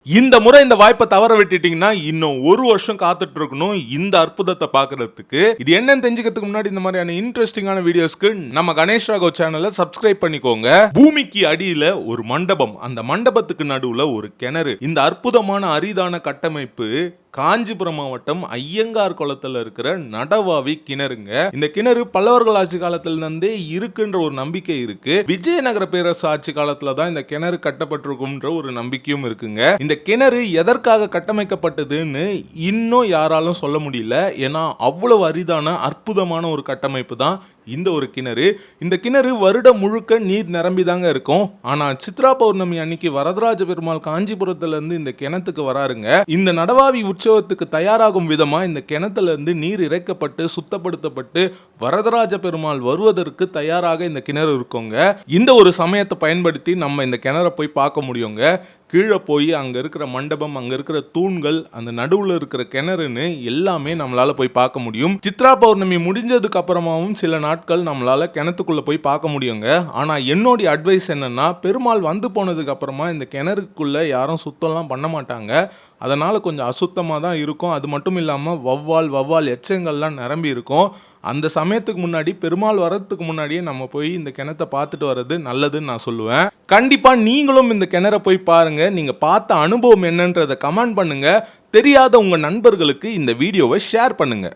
இந்த முறை இந்த வாய்ப்பை தவற விட்டுட்டீங்கன்னா இன்னும் ஒரு வருஷம் காத்துட்டு இருக்கணும் இந்த அற்புதத்தை பார்க்கறதுக்கு. இது என்னன்னு தெரிஞ்சுக்கிறதுக்கு முன்னாடி இந்த மாதிரியான இன்ட்ரெஸ்டிங்கான வீடியோஸ்க்கு நம்ம கணேஷ் ராகவ் சேனலை சப்ஸ்கிரைப் பண்ணிக்கோங்க. பூமிக்கு அடியில ஒரு மண்டபம், அந்த மண்டபத்துக்கு நடுவுல ஒரு கிணறு. இந்த அற்புதமான அரிதான கட்டமைப்பு காஞ்சிபுரம் மாவட்டம் ஐயங்கார் குளத்துல இருக்கிற நடவாவி கிணறுங்க. இந்த கிணறு பல்லவர்கள் ஆட்சி காலத்துல இருந்தே இருக்குன்ற ஒரு நம்பிக்கை இருக்கு. விஜயநகர பேரரசு ஆட்சி காலத்துல தான் இந்த கிணறு கட்டப்பட்டிருக்கும்ன்ற ஒரு நம்பிக்கையும் இருக்குங்க. இந்த கிணறு எதற்காக கட்டமைக்கப்பட்டதுன்னு இன்னும் யாராலும் சொல்ல முடியல. ஏன்னா அவ்வளவு அரிதான அற்புதமான ஒரு கட்டமைப்பு தான் இந்த ஒரு கிணறு. இந்த கிணறு வருடம் முழுக்க நீர் நிரம்பிதாங்க இருக்கும். ஆனா சித்ரா பௌர்ணமி அன்னைக்கு வரதராஜ பெருமாள் காஞ்சிபுரத்துல இருந்து இந்த கிணத்துக்கு வராருங்க. இந்த நடவாவி உற்சவத்துக்கு தயாராகும் விதமா இந்த கிணத்துல இருந்து நீர் இறைக்கப்பட்டு சுத்தப்படுத்தப்பட்டு வரதராஜ பெருமாள் வருவதற்கு தயாராக இந்த கிணறு இருக்குங்க. இந்த ஒரு சமயத்தை பயன்படுத்தி நம்ம இந்த கிணறை போய் பார்க்க முடியுங்க. கீழே போய் அங்கே இருக்கிற மண்டபம், அங்கே இருக்கிற தூண்கள், அந்த நடுவில் இருக்கிற கிணறுன்னு எல்லாமே நம்மளால போய் பார்க்க முடியும். சித்ரா பௌர்ணமி முடிஞ்சதுக்கு அப்புறமாவும் சில நாட்கள் நம்மளால கிணத்துக்குள்ள போய் பார்க்க முடியுங்க. ஆனால் என்னுடைய அட்வைஸ் என்னன்னா, பெருமாள் வந்து போனதுக்கு அப்புறமா இந்த கிணறுக்குள்ள யாரும் சுத்தம்லாம் பண்ண மாட்டாங்க. அதனால கொஞ்சம் அசுத்தமாக தான் இருக்கும். அது மட்டும் இல்லாமல் வவ்வால் எச்சங்கள்லாம் நிரம்பி இருக்கும். அந்த சமயத்துக்கு முன்னாடி பெருமாள் வர்றதுக்கு முன்னாடியே நம்ம போய் இந்த கிணத்தை பார்த்துட்டு வர்றது நல்லதுன்னு நான் சொல்லுவேன். கண்டிப்பா நீங்களும் இந்த கிணறை போய் பாருங்க. நீங்க பார்த்த அனுபவம் என்னன்றதை கமெண்ட் பண்ணுங்க. தெரியாத உங்க நண்பர்களுக்கு இந்த வீடியோவை ஷேர் பண்ணுங்க.